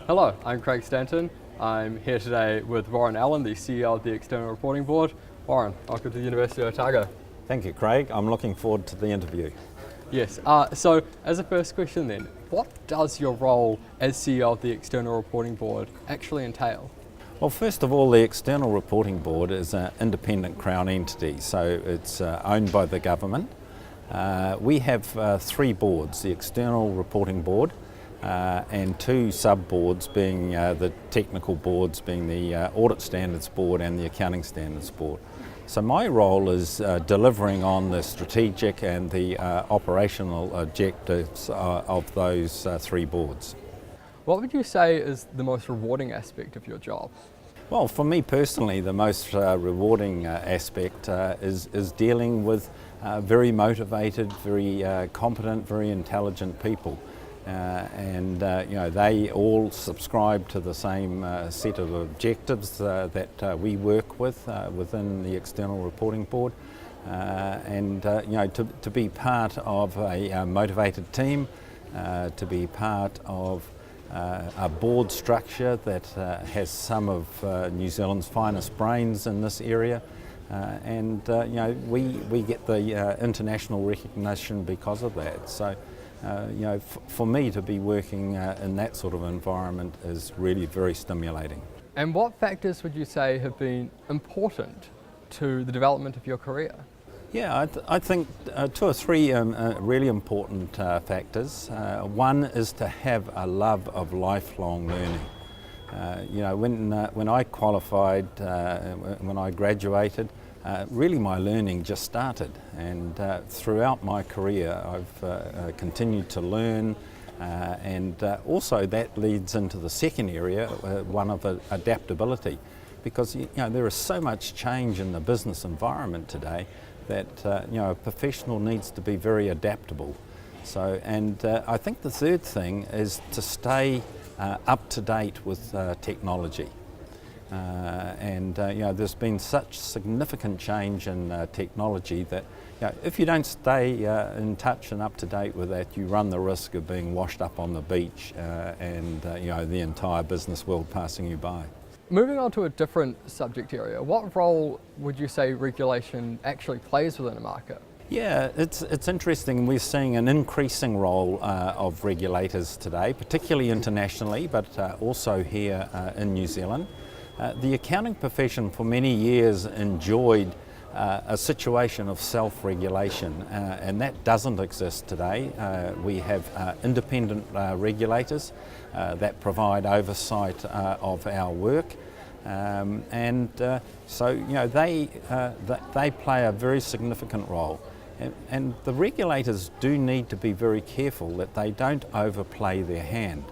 Hello, I'm Craig Stanton. I'm here today with Warren Allen, the CEO of the External Reporting Board. Warren, welcome to the University of Otago. Thank you, Craig. I'm looking forward to the interview. Yes, so as a first question then, what does your role as CEO of the External Reporting Board actually entail? Well, first of all, the External Reporting Board is an independent Crown entity, so it's owned by the government. We have three boards, the External Reporting Board and two sub-boards being the technical boards, being the Audit Standards Board and the Accounting Standards Board. So my role is delivering on the strategic and the operational objectives of those three boards. What would you say is the most rewarding aspect of your job? Well, for me personally, the most rewarding aspect is dealing with very motivated, very competent, very intelligent people. They all subscribe to the same set of objectives that we work with within the External Reporting Board, to be part of a motivated team, to be part of a board structure that has some of New Zealand's finest brains in this area, we get the international recognition because of that. So. For me to be working in that sort of environment is really very stimulating. And what factors would you say have been important to the development of your career? Yeah, I think two or three really important factors. One is to have a love of lifelong learning. When I qualified, when I graduated, really my learning just started, and throughout my career I've continued to learn, and also that leads into the second area, one of adaptability, because there is so much change in the business environment today that a professional needs to be very adaptable. So, I think the third thing is to stay up to date with technology. There's been such significant change in technology that if you don't stay in touch and up to date with that, you run the risk of being washed up on the beach and the entire business world passing you by. Moving on to a different subject area, what role would you say regulation actually plays within a market? Yeah, it's interesting. We're seeing an increasing role of regulators today, particularly internationally, but also here in New Zealand. The accounting profession for many years enjoyed a situation of self-regulation, and that doesn't exist today. We have independent regulators that provide oversight of our work, they play a very significant role. And the regulators do need to be very careful that they don't overplay their hand.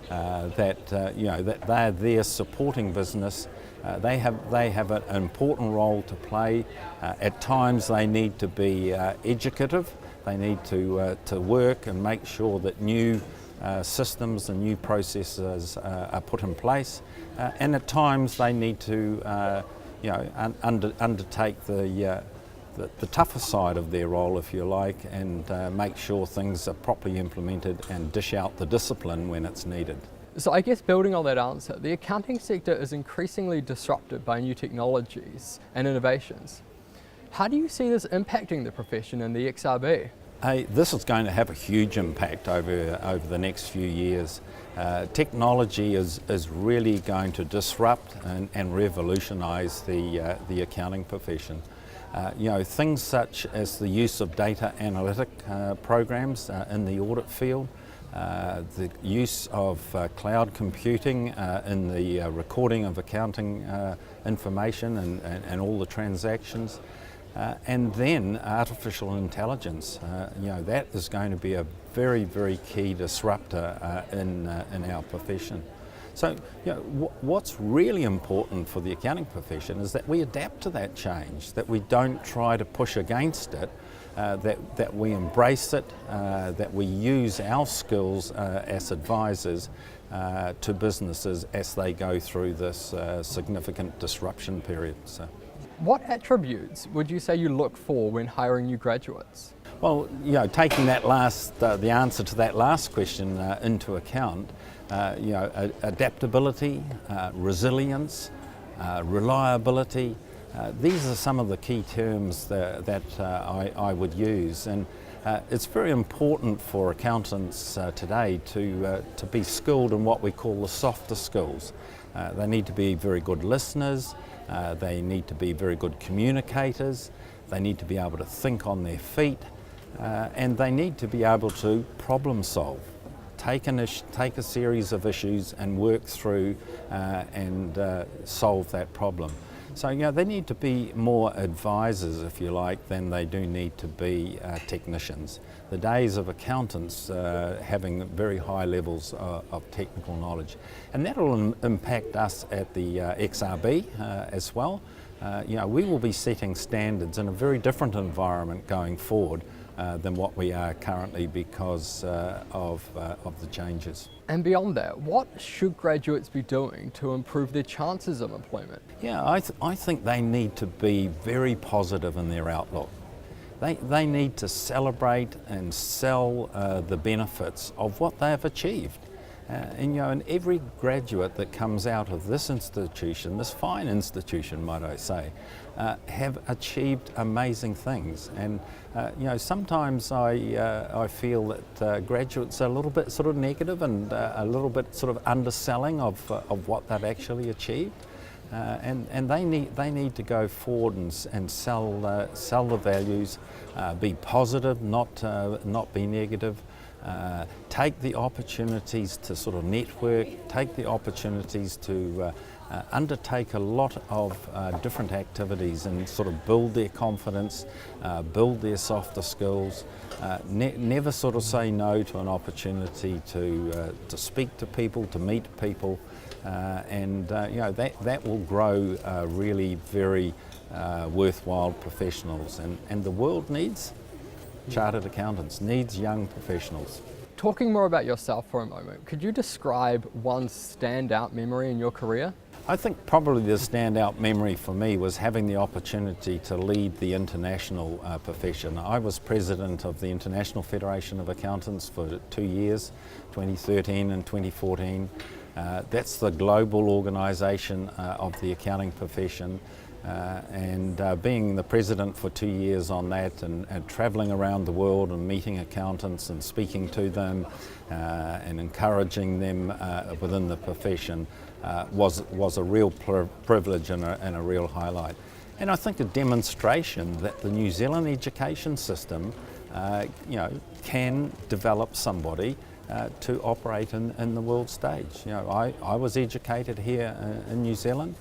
That they're there supporting business. They have an important role to play. At times they need to be educative. They need to work and make sure that new systems and new processes are put in place. And at times they need to undertake the tougher side of their role, if you like, and make sure things are properly implemented and dish out the discipline when it's needed. So I guess building on that answer, the accounting sector is increasingly disrupted by new technologies and innovations. How do you see this impacting the profession and the XRB? This is going to have a huge impact over the next few years. Technology is really going to disrupt and revolutionise the accounting profession. Things such as the use of data analytic programs in the audit field, the use of cloud computing in the recording of accounting information and all the transactions, and then artificial intelligence. That is going to be a very, very key disruptor in our profession. So, what's really important for the accounting profession is that we adapt to that change, that we don't try to push against it, that we embrace it, that we use our skills as advisors to businesses as they go through this significant disruption period. So. What attributes would you say you look for when hiring new graduates? Well, taking that the answer to that last question into account, adaptability, resilience, reliability. These are some of the key terms that I would use, and it's very important for accountants today to be skilled in what we call the softer skills. They need to be very good listeners, they need to be very good communicators, they need to be able to think on their feet, and they need to be able to problem solve. Take a series of issues and work through and solve that problem. So they need to be more advisors, if you like, than they do need to be technicians. The days of accountants having very high levels of technical knowledge. And that will impact us at the XRB as well. We will be setting standards in a very different environment going forward than what we are currently because of the changes. And beyond that, what should graduates be doing to improve their chances of employment? Yeah, I think they need to be very positive in their outlook. They need to celebrate and sell the benefits of what they have achieved. And every graduate that comes out of this institution, this fine institution, might I say, have achieved amazing things. And sometimes I feel that graduates are a little bit sort of negative and a little bit sort of underselling of what they've actually achieved. And they need to go forward and sell the values, be positive, not be negative. Take the opportunities to sort of network, take the opportunities to undertake a lot of different activities and sort of build their confidence, build their softer skills. Never sort of say no to an opportunity to speak to people, to meet people, and that will grow really very worthwhile professionals. And the world needs chartered accountants, needs young professionals. Talking more about yourself for a moment, could you describe one standout memory in your career? I think probably the standout memory for me was having the opportunity to lead the international profession. I was president of the International Federation of Accountants for 2 years, 2013 and 2014. That's the global organisation of the accounting profession. And being the president for 2 years on that and travelling around the world and meeting accountants and speaking to them and encouraging them within the profession was a real privilege and a real highlight. And I think a demonstration that the New Zealand education system can develop somebody to operate in the world stage. I was educated here in New Zealand.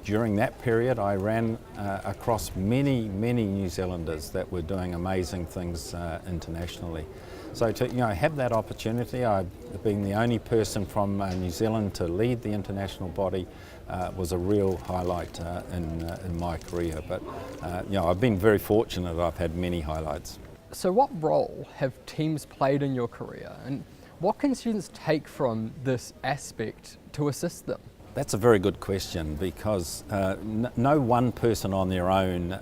During that period I ran across many New Zealanders that were doing amazing things internationally. So to have that opportunity, being the only person from New Zealand to lead the international body was a real highlight in my career. But I've been very fortunate. I've had many highlights. So what role have teams played in your career, and what can students take from this aspect to assist them? That's a very good question, because no one person on their own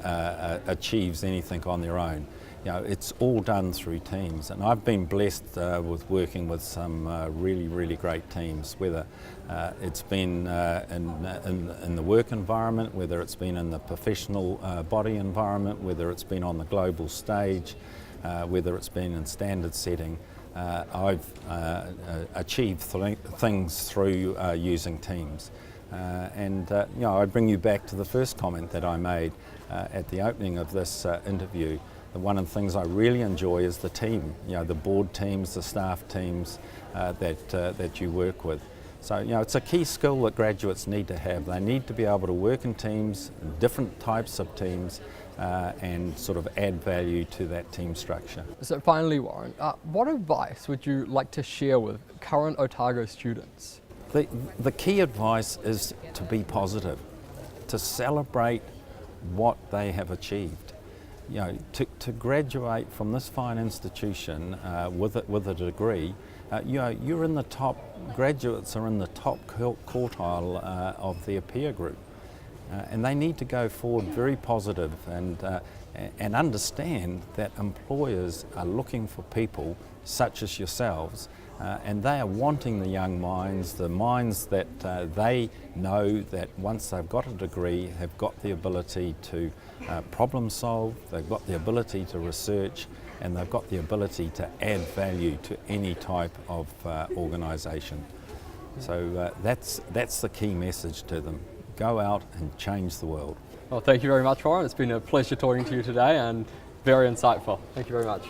achieves anything on their own. It's all done through teams, and I've been blessed with working with some really great teams, whether it's been in the work environment, whether it's been in the professional body environment, whether it's been on the global stage, whether it's been in standard setting. I've achieved things through using teams. I bring you back to the first comment that I made at the opening of this interview. One of the things I really enjoy is the team, the board teams, the staff teams that you work with. So it's a key skill that graduates need to have. They need to be able to work in teams, different types of teams, and sort of add value to that team structure. So finally, Warren, what advice would you like to share with current Otago students? The key advice is to be positive, to celebrate what they have achieved. To graduate from this fine institution with a degree, you're in the top, graduates are in the top quartile of their peer group. And they need to go forward very positive and understand that employers are looking for people such as yourselves and they are wanting the young minds, the minds that they know that once they've got a degree have got the ability to problem solve, they've got the ability to research, and they've got the ability to add value to any type of organisation. So that's the key message to them. Go out and change the world. Well, thank you very much, Warren. It's been a pleasure talking to you today and very insightful. Thank you very much.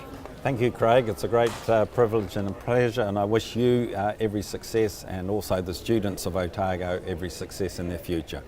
Thank you, Craig. It's a great privilege and a pleasure, and I wish you every success, and also the students of Otago every success in their future.